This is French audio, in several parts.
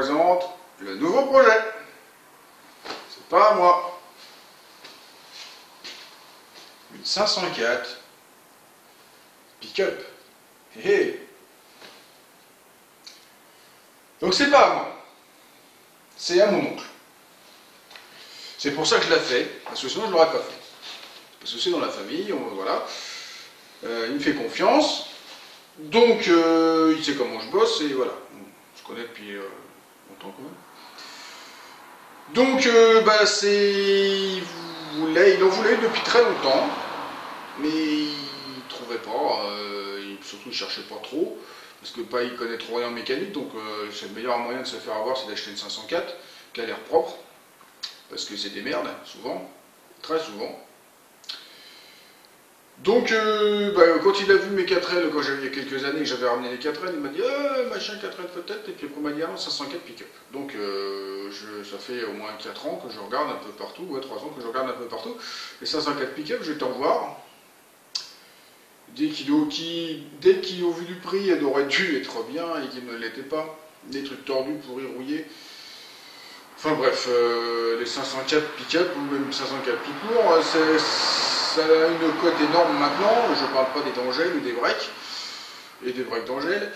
présente le nouveau projet. C'est pas à moi. Une 504 pick-up. Hé hé. Donc c'est pas à moi. C'est à mon oncle. C'est pour ça que je l'ai fait, parce que sinon je l'aurais pas fait. Parce que c'est dans la famille, voilà. Il me fait confiance. Donc il sait comment je bosse et voilà. Je connais depuis longtemps quand même. Donc il en voulait depuis très longtemps, mais il trouvait pas, surtout il cherchait pas trop, parce que il connaît trop rien en mécanique, donc c'est le meilleur moyen de se faire avoir, c'est d'acheter une 504 qui a l'air propre, parce que c'est des merdes, souvent, très souvent. Donc, quand il a vu mes 4L, quand j'avais il y a quelques années que j'avais ramené les 4L, il m'a dit machin 4L peut-être, et puis après il m'a dit ah non, 504 pick-up. Donc, ça fait au moins 4 ans que je regarde un peu partout, ouais, 3 ans que je regarde un peu partout. Les 504 pick-up, je vais t'en voir. Dès qu'ils ont vu du prix, elles auraient dû être bien et qu'ils ne l'étaient pas. Des trucs tordus, pourris, rouillés. Enfin bref, les 504 pick-up ou même 504 tout court, ça a une cote énorme maintenant. Je ne parle pas des d'Angèle ou des breaks, et des breaks d'Angèle,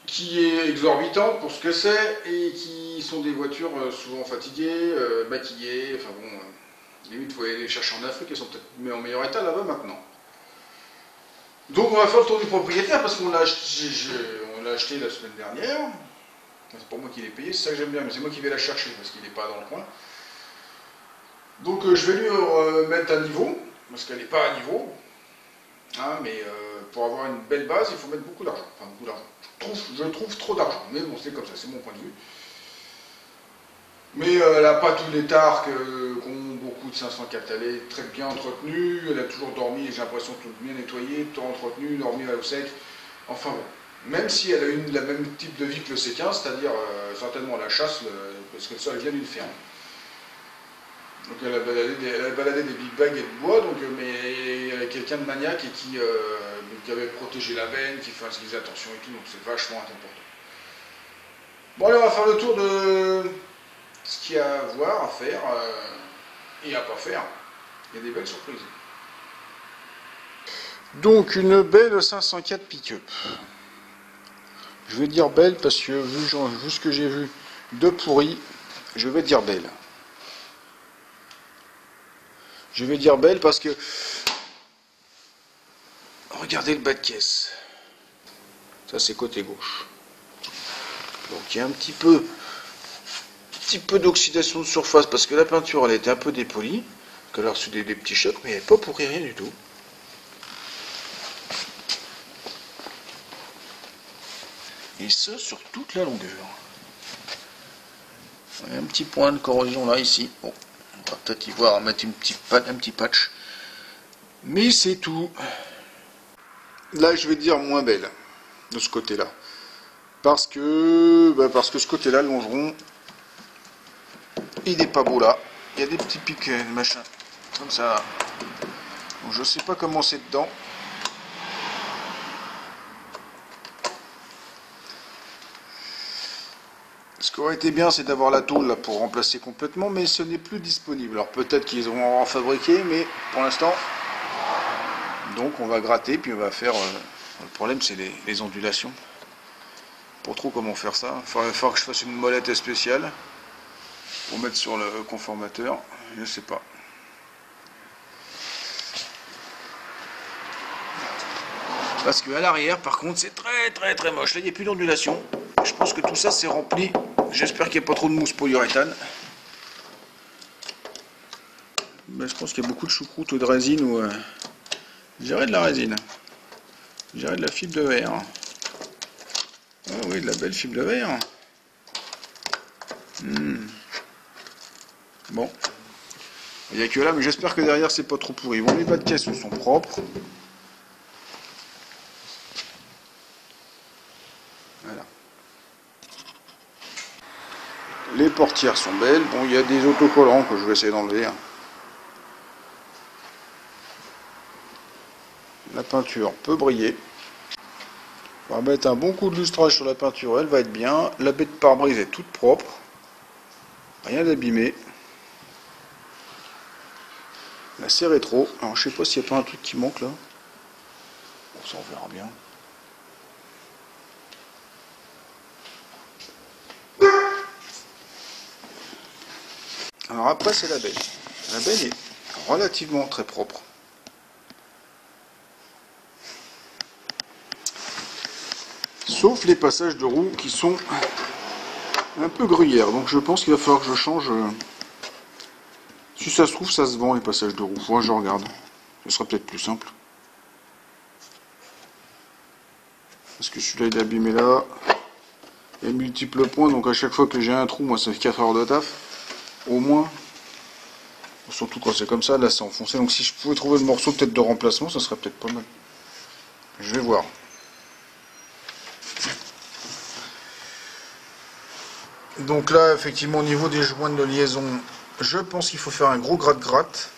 qui est exorbitante pour ce que c'est, et qui sont des voitures souvent fatiguées, maquillées, enfin bon, limite il faut aller les chercher en Afrique, elles sont peut-être en meilleur état là-bas maintenant. Donc on va faire le tour du propriétaire, parce qu'on l'a acheté la semaine dernière. C'est pas moi qui l'ai payé, c'est ça que j'aime bien, mais c'est moi qui vais la chercher, parce qu'il n'est pas dans le coin. Donc je vais lui mettre à niveau, parce qu'elle n'est pas à niveau. Hein, mais pour avoir une belle base, il faut mettre beaucoup d'argent. Enfin, beaucoup d'argent. Je trouve trop d'argent, mais bon, c'est comme ça, c'est mon point de vue. Mais elle n'a pas tous les tares qu'ont beaucoup de 504. Elle est très bien entretenue, elle a toujours dormi, j'ai l'impression tout bien nettoyé, tout entretenu, dormi au sec. Enfin bon. Même si elle a la même type de vie que le C15, c'est-à-dire certainement la chasse, parce que ça, elle vient d'une ferme. Donc elle a baladé des big bags et de bois, donc, mais avec quelqu'un de maniaque et qui avait protégé la benne, qui faisait attention et tout, donc c'est vachement important. Bon allez, on va faire le tour de ce qu'il y a à voir, à faire et à pas faire. Il y a des belles surprises. Donc une belle 504 pick-up. Je vais dire belle parce que vu ce que j'ai vu de pourri, je vais dire belle. Je vais dire belle parce que regardez le bas de caisse. Ça c'est côté gauche. Donc il y a un petit peu d'oxydation de surface parce que la peinture elle était un peu dépolie. Elle a reçu des petits chocs, mais elle n'est pas pourrie rien du tout. Et ça sur toute la longueur. Il y a un petit point de corrosion là, ici. Bon, on va peut-être y voir, mettre un petit patch. Mais c'est tout. Là, je vais dire moins belle, de ce côté-là. Parce que ce côté-là, le longeron, il n'est pas beau là. Il y a des petits pics, machin, comme ça. Donc, je sais pas comment c'est dedans. Ce qui aurait été bien, c'est d'avoir la tôle là pour remplacer complètement, mais ce n'est plus disponible. Alors peut-être qu'ils vont en fabriquer, mais pour l'instant, donc on va gratter, puis on va faire. Le problème, c'est les ondulations. Pour trop comment faire ça. Il va falloir que je fasse une molette spéciale pour mettre sur le conformateur. Je sais pas. Parce qu'à l'arrière, par contre, c'est très moche. Là, il n'y a plus d'ondulation. Je pense que tout ça, c'est rempli. J'espère qu'il n'y a pas trop de mousse polyuréthane. Ben, je pense qu'il y a beaucoup de choucroute ou de résine. Ou, je dirais de la résine. Je dirais de la fibre de verre. Oh oui, de la belle fibre de verre. Bon. Il n'y a que là, mais j'espère que derrière, c'est pas trop pourri. Bon, les bas de caisse sont propres. Voilà. Les portières sont belles. Bon, il y a des autocollants que je vais essayer d'enlever. La peinture peut briller. On va mettre un bon coup de lustrage sur la peinture, elle va être bien. La baie de pare-brise est toute propre. Rien d'abîmé. Là c'est rétro. Alors je sais pas s'il n'y a pas un truc qui manque là. Bon, ça on verra bien. Alors après c'est la benne. La benne est relativement très propre. Sauf les passages de roue qui sont un peu gruyères. Donc je pense qu'il va falloir que je change. Si ça se trouve, ça se vend les passages de roue. Moi je regarde. Ce sera peut-être plus simple. Parce que celui-là il est abîmé là. Il y a multiples points. Donc à chaque fois que j'ai un trou, moi ça fait 4 heures de taf. Au moins. Surtout quand c'est comme ça, là c'est enfoncé. Donc si je pouvais trouver le morceau peut-être de remplacement, ça serait peut-être pas mal. Je vais voir. Donc là, effectivement, au niveau des joints de liaison, je pense qu'il faut faire un gros gratte-gratte.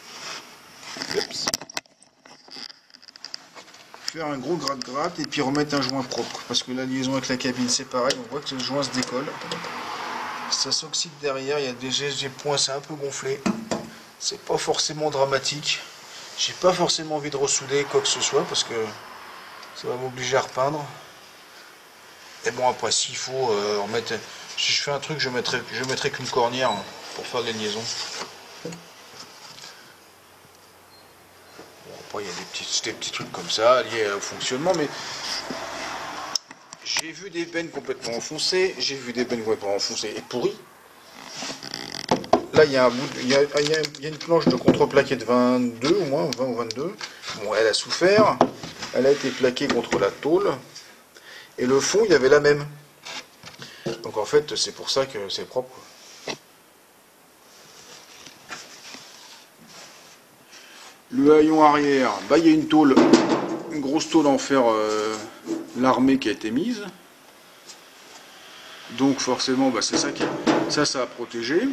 Faire un gros gratte-gratte et puis remettre un joint propre. Parce que la liaison avec la cabine, c'est pareil. On voit que le joint se décolle. Ça s'oxyde derrière. Il y a des points, c'est un peu gonflé. C'est pas forcément dramatique. J'ai pas forcément envie de ressouder quoi que ce soit parce que ça va m'obliger à repeindre. Et bon, après, s'il faut remettre. Si je fais un truc, je mettrai qu'une cornière pour faire des liaisons. Bon, après, il y a des petits trucs comme ça liés au fonctionnement, mais j'ai vu des bennes complètement enfoncées, j'ai vu des bennes complètement enfoncées et pourries. Là, il y a une planche de contreplaqué de 22 au moins, 20 ou 22. Bon, elle a souffert, elle a été plaquée contre la tôle, et le fond, il y avait la même. Donc en fait, c'est pour ça que c'est propre. Le haillon arrière, bah, il y a une tôle, une grosse tôle en fer l'armée qui a été mise. Donc forcément, bah, c'est ça qui ça a protégé.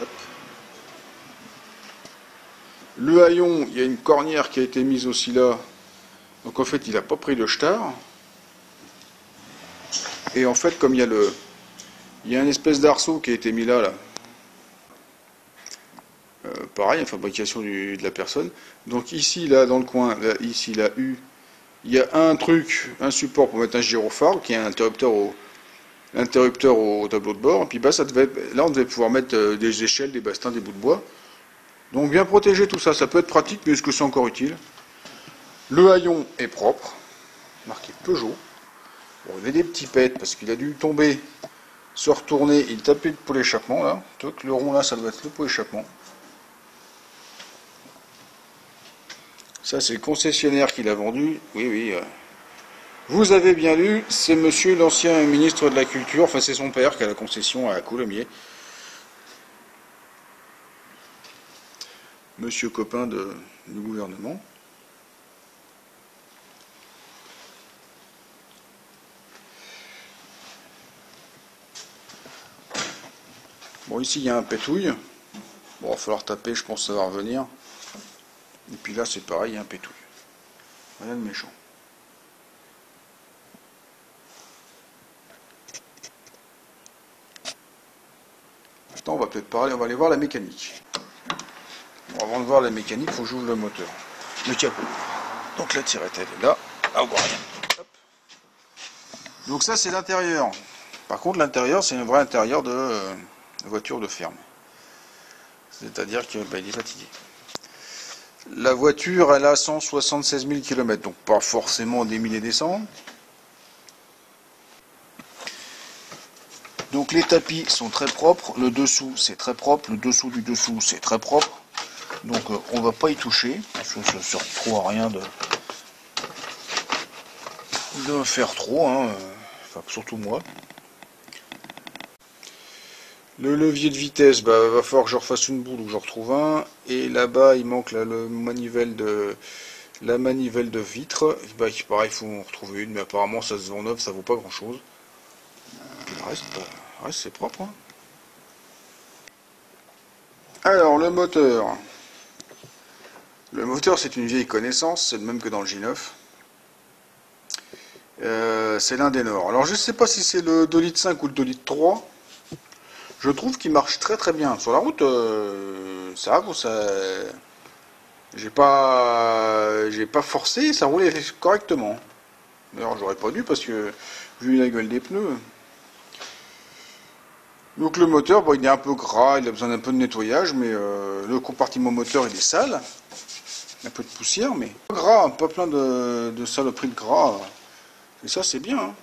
Hop. Le haillon, il y a une cornière qui a été mise aussi là. Donc en fait, il n'a pas pris de star. Et en fait, comme il y a une espèce d'arceau qui a été mis là. Pareil, la fabrication de la personne. Donc ici, là, dans le coin, là, ici, là, il y a un support pour mettre un gyrophare, qui est un interrupteur au tableau de bord. Et puis bah, là, on devait pouvoir mettre des échelles, des bastins, des bouts de bois. Donc bien protéger tout ça, ça peut être pratique, mais est-ce que c'est encore utile? Le haillon est propre, marqué Peugeot. Bon, il y a des petits pets parce qu'il a dû tomber, se retourner, il tapait le pot d'échappement là. Le rond là, ça doit être le pot d'échappement. Ça, c'est le concessionnaire qui l'a vendu. Oui, oui. Vous avez bien lu, c'est monsieur l'ancien ministre de la Culture, enfin c'est son père qui a la concession à Coulommiers. Monsieur copain du gouvernement. Bon, ici il y a un pétouille. Bon, il va falloir taper, je pense que ça va revenir. Et puis là, c'est pareil, il y a un pétouille. Rien de méchant. Maintenant, on va peut-être parler, on va aller voir la mécanique. Bon, avant de voir la mécanique, il faut que j'ouvre le moteur. Le capot. Donc la tirette, elle est là. Ah, on voit rien. Hop. Donc ça, c'est l'intérieur. Par contre, l'intérieur, c'est un vrai intérieur de voiture de ferme. C'est-à-dire qu'il est fatigué. La voiture, elle a 176 000 km, donc pas forcément des milliers et des cents. Donc les tapis sont très propres, le dessous c'est très propre, le dessous du dessous c'est très propre. Donc on va pas y toucher, parce que ça ne sert trop à rien de faire trop, hein. Enfin surtout moi. Le levier de vitesse, bah, va falloir que je refasse une boule ou que je retrouve un. Et là-bas, il manque là, la manivelle de vitre. Bah, pareil, il faut en retrouver une, mais apparemment, ça se vend neuf, ça vaut pas grand-chose. Le reste, c'est propre. Hein. Alors, le moteur. Le moteur, c'est une vieille connaissance, c'est le même que dans le J9. C'est l'un des Nord. Alors je ne sais pas si c'est le 2,5 litres ou le 2,3 litres. Je trouve qu'il marche très très bien. Sur la route, ça va, ça... J'ai pas forcé, ça roulait correctement. D'ailleurs, j'aurais pas dû parce que vu la gueule des pneus. Donc le moteur, bon, il est un peu gras, il a besoin d'un peu de nettoyage, mais le compartiment moteur, il est sale. Un peu de poussière, mais pas gras, pas plein de saloperies de gras. Et ça, c'est bien. Hein.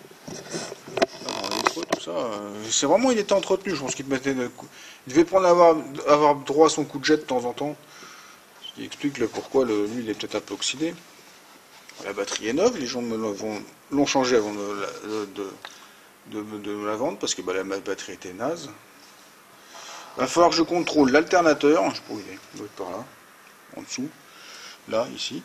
Alors, les trous, tout ça, c'est vraiment, il était entretenu. Je pense qu'il mettait. Il devait prendre avoir droit à son coup de jet de temps en temps. Ce qui explique pourquoi lui, il est peut-être un peu oxydé. La batterie est neuve, les gens l'ont changé avant de me la vendre parce que bah, ma batterie était naze. Il va falloir que je contrôle l'alternateur. Je sais pas où il est. Il doit être par là, en dessous. Là, ici.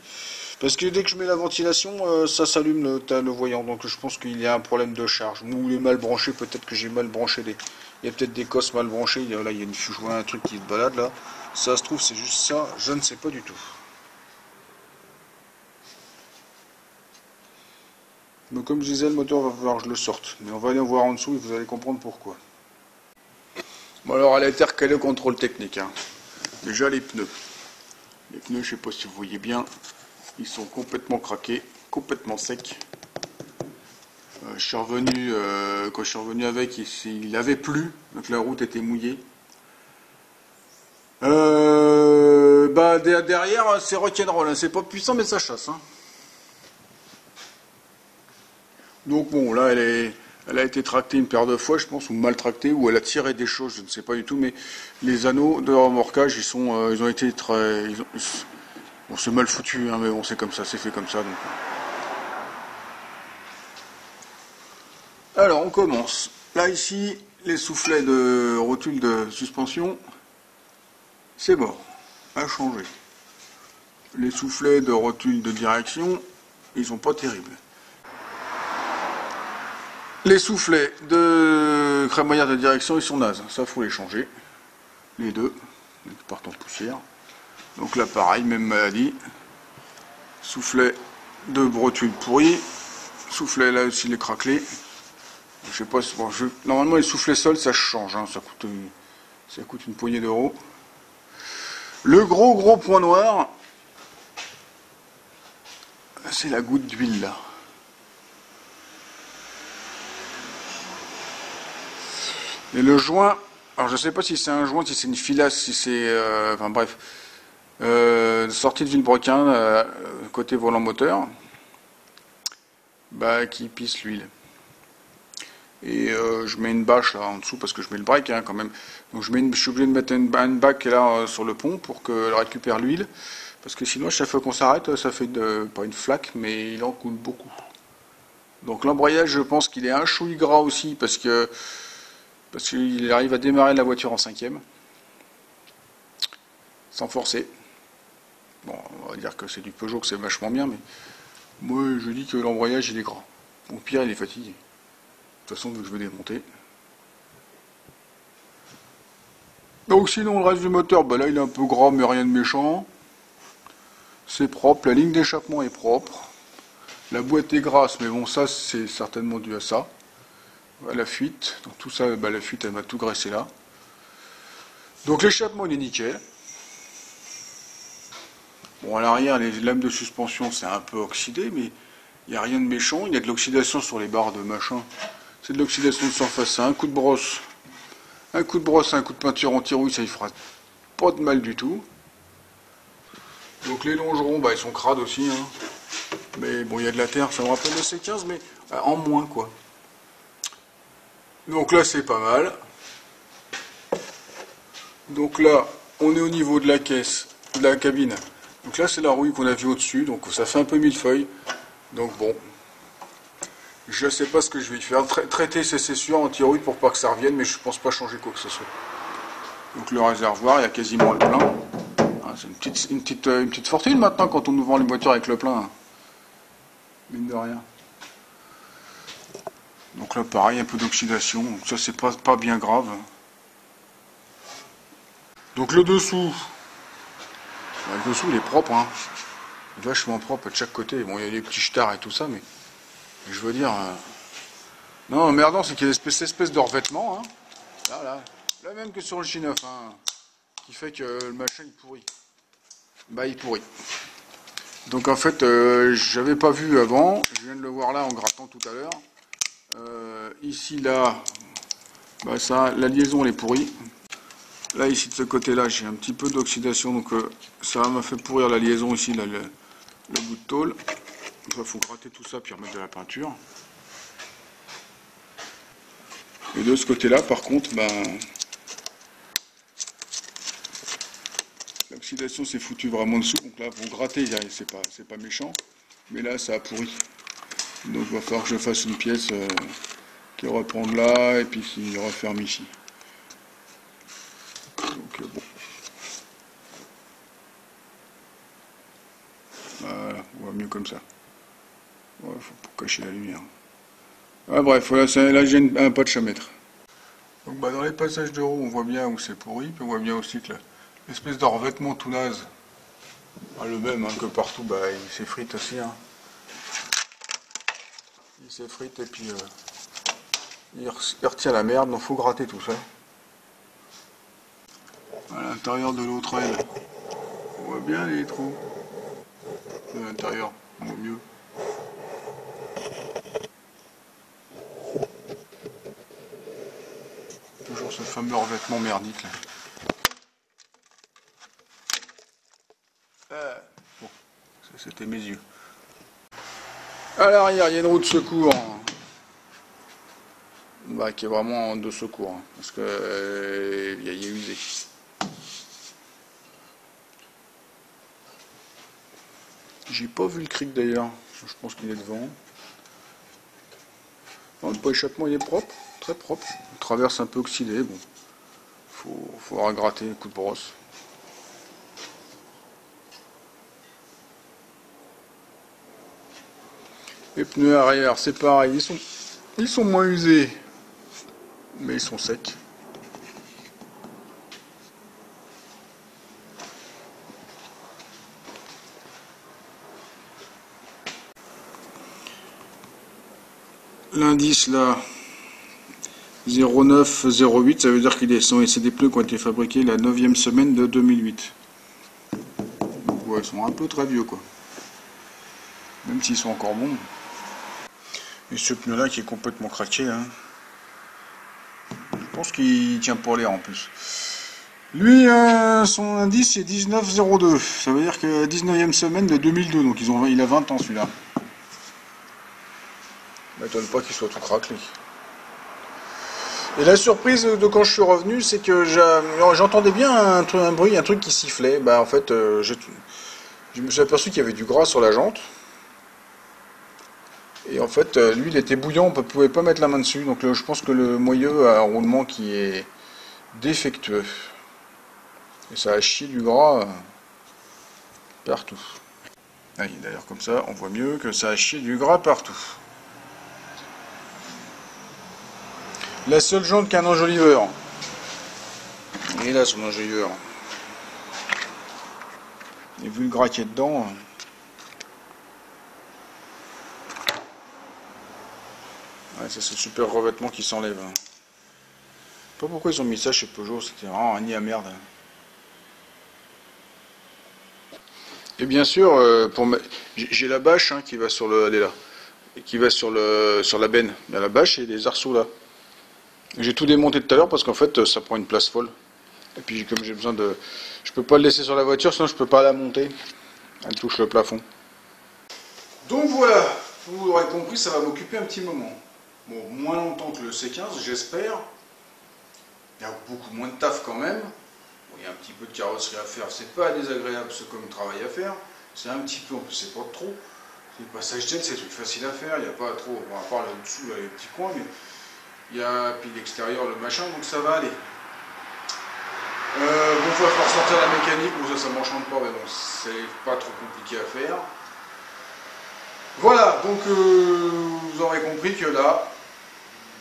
Parce que dès que je mets la ventilation, ça s'allume le voyant. Donc je pense qu'il y a un problème de charge. Ou il est mal branché, peut-être que j'ai mal branché. Il y a peut-être des cosses mal branchées. Là, il y a je vois un truc qui se balade là. Ça se trouve, c'est juste ça. Je ne sais pas du tout. Mais comme je disais, le moteur va falloir que je le sorte. Mais on va aller voir en dessous et vous allez comprendre pourquoi. Bon alors, elle a été recalée au contrôle technique. Hein. Déjà les pneus. Les pneus, je ne sais pas si vous voyez bien. Ils sont complètement craqués, complètement secs. Je suis revenu, quand je suis revenu avec, il avait plu, donc la route était mouillée. Bah derrière, c'est rock'n'roll, hein. C'est pas puissant, mais ça chasse. Hein. Donc bon, là, elle a été tractée une paire de fois, je pense, ou mal tractée, ou elle a tiré des choses, je ne sais pas du tout, mais les anneaux de remorquage, ils ont été très... Bon, c'est mal foutu, hein, mais bon, c'est comme ça, c'est fait comme ça. Donc. Alors, on commence. Là, ici, les soufflets de rotule de suspension, c'est mort, à changer. Les soufflets de rotule de direction, ils sont pas terribles. Les soufflets de crémaillère de direction, ils sont nazes. Ça, faut les changer. Les deux, ils partent en poussière. Donc là, pareil, même maladie. Soufflet de rotule pourri. Soufflet là aussi, les craquelés. Je sais pas, bon, normalement les soufflets sols ça change, hein, ça coûte une poignée d'euros. Le gros point noir, c'est la goutte d'huile là. Et le joint, alors je sais pas si c'est un joint, si c'est une filasse, si c'est, enfin bref, sortie de vilebrequin, côté volant moteur, bah qui pisse l'huile. Et je mets une bâche là en dessous parce que je mets le break hein, quand même. Donc je suis obligé de mettre une bac là sur le pont pour qu'elle récupère l'huile. Parce que sinon chaque fois qu'on s'arrête, ça fait pas une flaque, mais il en coule beaucoup. Donc l'embrayage, je pense qu'il est un chouï gras aussi parce qu'il arrive à démarrer la voiture en 5e. Sans forcer. Bon, on va dire que c'est du Peugeot, que c'est vachement bien, mais moi je dis que l'embrayage il est gras. Au pire il est fatigué. De toute façon, vu que je veux démonter. Donc sinon, le reste du moteur, bah là, il est un peu gras, mais rien de méchant. C'est propre, la ligne d'échappement est propre. La boîte est grasse, mais bon, ça, c'est certainement dû à ça. À la fuite. Donc tout ça, bah, la fuite, elle m'a tout graissé là. Donc l'échappement, il est nickel. Bon, à l'arrière, les lames de suspension, c'est un peu oxydé, mais il n'y a rien de méchant. Il y a de l'oxydation sur les barres de machin. C'est de l'oxydation de surface, c'est un coup de brosse, un coup de peinture anti-rouille, ça y fera pas de mal du tout. Donc les longerons, bah, ils sont crades aussi, hein. Mais bon, il y a de la terre, ça me rappelle le C15, mais en moins quoi. Donc là, c'est pas mal. Donc là, on est au niveau de la caisse, de la cabine. Donc là, c'est la rouille qu'on a vue au-dessus, donc ça fait un peu millefeuille. Donc bon. Je ne sais pas ce que je vais y faire. Traiter ces sûr anti-rouille pour pas que ça revienne, mais je ne pense pas changer quoi que ce soit. Donc le réservoir, il y a quasiment le plein. Ah, c'est une petite fortune maintenant quand on nous vend les voitures avec le plein. Mine de rien. Donc là pareil, un peu d'oxydation. Donc ça c'est pas bien grave. Donc le dessous, Le dessous il est propre, hein. Il est vachement propre de chaque côté. Bon, il y a des petits jetards et tout ça, mais je veux dire... Non, merdant, c'est qu'il y a cette espèce de revêtement, hein. Là même que sur le J9, hein, qui fait que le machin il pourrit. Bah il pourrit. Donc en fait, j'avais pas vu avant, je viens de le voir là en grattant tout à l'heure. Ici, là, bah ça, la liaison elle est pourrie. Là, ici de ce côté-là, j'ai un petit peu d'oxydation, donc ça m'a fait pourrir la liaison ici, là, le bout de tôle. Il faut gratter tout ça puis remettre de la peinture. Et de ce côté-là, par contre, ben, l'oxydation s'est foutue vraiment dessous. Donc là, pour gratter, c'est pas méchant. Mais là, ça a pourri. Donc il va falloir que je fasse une pièce qui reprend de là et puis qui referme ici. Donc bon. Voilà, on voit mieux comme ça. Ouais, faut pour cacher la lumière. Ah, bref, là j'ai un patch à mettre. Donc bah, dans les passages de roue, on voit bien où c'est pourri, puis on voit bien aussi que l'espèce de revêtement tout naze, le même hein, que partout, bah, il s'effrite aussi. Hein. Il s'effrite et puis il retient la merde, donc faut gratter tout ça. À l'intérieur de l'autre aile, on voit bien les trous. À l'intérieur, on voit mieux. Toujours ce fameux revêtement merdique là. Bon, ça c'était mes yeux. À l'arrière, il y a une roue de secours. Bah, qui est vraiment de secours, hein, parce que il est usé. J'ai pas vu le cric d'ailleurs, je pense qu'il est devant. Bon, le pot échappement il est propre, très propre. Il traverse un peu oxydé, bon. Faut ragratter un coup de brosse. Les pneus arrière, c'est pareil, ils sont moins usés, mais ils sont secs. L'indice là, 0908, ça veut dire qu'il c'est des pneus qui ont été fabriqués la 9e semaine de 2008. Donc ouais, ils sont un peu très vieux quoi. Même s'ils sont encore bons. Et ce pneu là qui est complètement craqué, hein. Je pense qu'il tient pour l'air en plus. Lui, son indice est 1902. Ça veut dire que 19e semaine de 2002. Donc il a 20 ans celui-là. M'étonne pas qu'il soit tout craquelé. Et la surprise de quand je suis revenu, c'est que j'entendais bien un bruit, un truc qui sifflait. Bah en fait, je me suis aperçu qu'il y avait du gras sur la jante. Et en fait, lui, il était bouillant, on ne pouvait pas mettre la main dessus. Donc je pense que le moyeu a un roulement qui est défectueux. Et ça a chié du gras partout. Ah, d'ailleurs, comme ça, on voit mieux que ça a chié du gras partout. La seule jante qui a un enjoliveur. Et là, son enjoliveur. Et vu le gras qui est dedans... Ouais, ça c'est le super revêtement qui s'enlève. Je sais pas pourquoi ils ont mis ça chez Peugeot, c'était vraiment un nid à merde. Et bien sûr, j'ai la bâche hein, qui va sur le... Elle est là. Qui va sur la benne. Il y a la bâche et les arceaux là. J'ai tout démonté tout à l'heure parce qu'en fait ça prend une place folle. Et puis comme j'ai besoin de... Je peux pas le laisser sur la voiture sinon je peux pas la monter. Elle touche le plafond. Donc voilà, vous l'aurez compris, ça va m'occuper un petit moment. Bon, moins longtemps que le C15, j'espère. Il y a beaucoup moins de taf quand même. Bon, il y a un petit peu de carrosserie à faire, c'est pas désagréable ce comme travail à faire. C'est un petit peu, en plus c'est pas trop. Les passages d'aile, c'est des trucs faciles à faire, il n'y a pas trop, bon, à part là-dessous, là, les petits coins, mais il y a, puis l'extérieur, le machin, donc ça va aller. Bon, il va falloir sortir la mécanique, bon ça m'enchante pas, mais bon, c'est pas trop compliqué à faire. Voilà, donc vous aurez compris que là,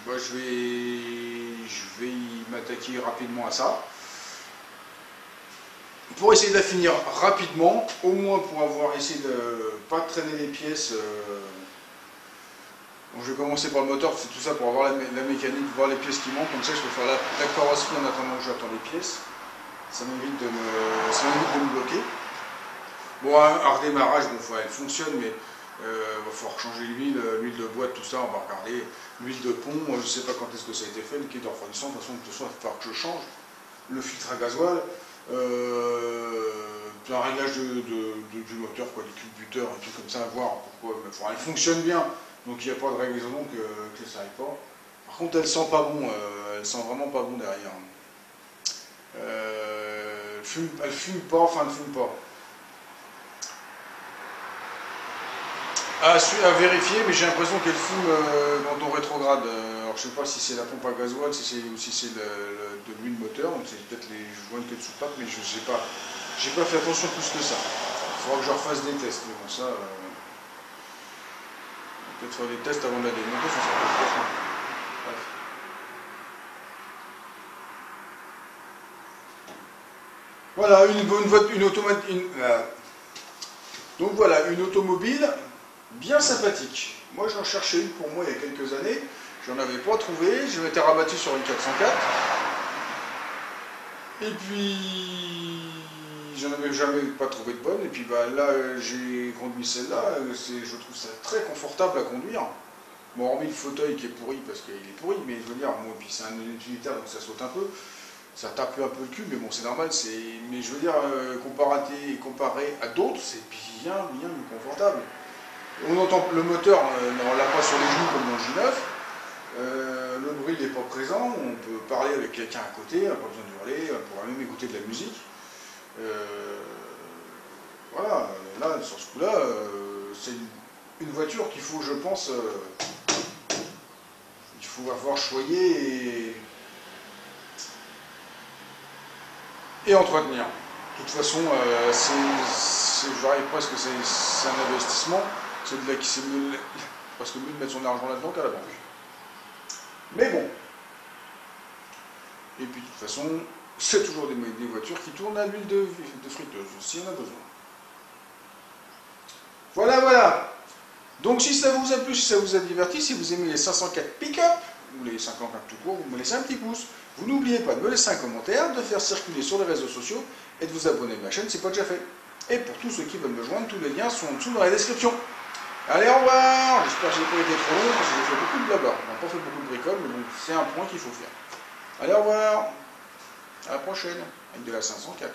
bah, je vais y m'attaquer rapidement à ça. pour essayer de la finir rapidement, au moins pour avoir essayé de pas traîner les pièces. Donc je vais commencer par le moteur, c'est tout ça pour avoir la mécanique, voir les pièces qui manquent, comme ça je peux faire la carrosserie en attendant que j'attends les pièces. Ça m'évite de me bloquer. Bon, un redémarrage, bon, elle fonctionne, mais il va falloir changer l'huile de boîte, tout ça, on va regarder. L'huile de pont, je ne sais pas quand est-ce que ça a été fait, le quai de refroidissement, de toute façon, il va falloir que je change. Le filtre à gasoil, un réglage du moteur, quoi, du culbuteur, un truc comme ça, à voir pourquoi. Enfin, elle fonctionne bien, donc il n'y a pas de raison que ça n'aille pas. Par contre, elle sent pas bon, elle sent vraiment pas bon derrière. Elle fume pas, enfin elle fume pas. À vérifier, mais j'ai l'impression qu'elle fume dans ton rétrograde. Alors je sais pas si c'est la pompe à gasoil, ou si c'est de l'huile moteur, donc c'est peut-être les joints de soupape, mais je sais pas. J'ai pas fait attention plus que ça. Il faudra que je refasse des tests, mais bon ça. Peut-être faire des tests avant de la démonter, ça sera peut-être. Bref. Voilà, donc voilà, une automobile bien sympathique. Moi j'en cherchais une pour moi il y a quelques années, j'en avais pas trouvé, je m'étais rabattu sur une 404. Et puis j'en avais jamais pas trouvé de bonne, et puis bah, là j'ai conduit celle-là, je trouve ça très confortable à conduire. Bon, hormis le fauteuil qui est pourri parce qu'il est pourri, mais je veux dire, moi, puis c'est un utilitaire donc ça saute un peu. Ça tape un peu le cul, mais bon, c'est normal. Mais je veux dire, comparé à d'autres, c'est bien plus confortable. On entend le moteur, on l'a pas sur les genoux comme dans le J9. Le bruit n'est pas présent. On peut parler avec quelqu'un à côté, on n'a pas besoin de hurler, on pourra même écouter de la musique. Voilà, là, sur ce coup-là, c'est une voiture qu'il faut, je pense, il faut avoir choyé et entretenir. De toute façon, je dirais presque que c'est un investissement. C'est presque mieux de mettre son argent là-dedans qu'à la banque. Mais bon. Et puis de toute façon, c'est toujours des voitures qui tournent à l'huile de friteuse, si on a besoin. Voilà. Donc si ça vous a plu, si ça vous a diverti, si vous aimez les 504 pick-up, ou les 54 tout court, vous me laissez un petit pouce. Vous n'oubliez pas de me laisser un commentaire, de faire circuler sur les réseaux sociaux et de vous abonner à ma chaîne si ce n'est pas déjà fait. Et pour tous ceux qui veulent me joindre, tous les liens sont en dessous dans la description. Allez, au revoir. J'espère que je n'ai pas été trop long parce que j'ai fait beaucoup de blabla. On n'a pas fait beaucoup de bricole, mais bon, c'est un point qu'il faut faire. Allez, au revoir. À la prochaine, avec de la 504.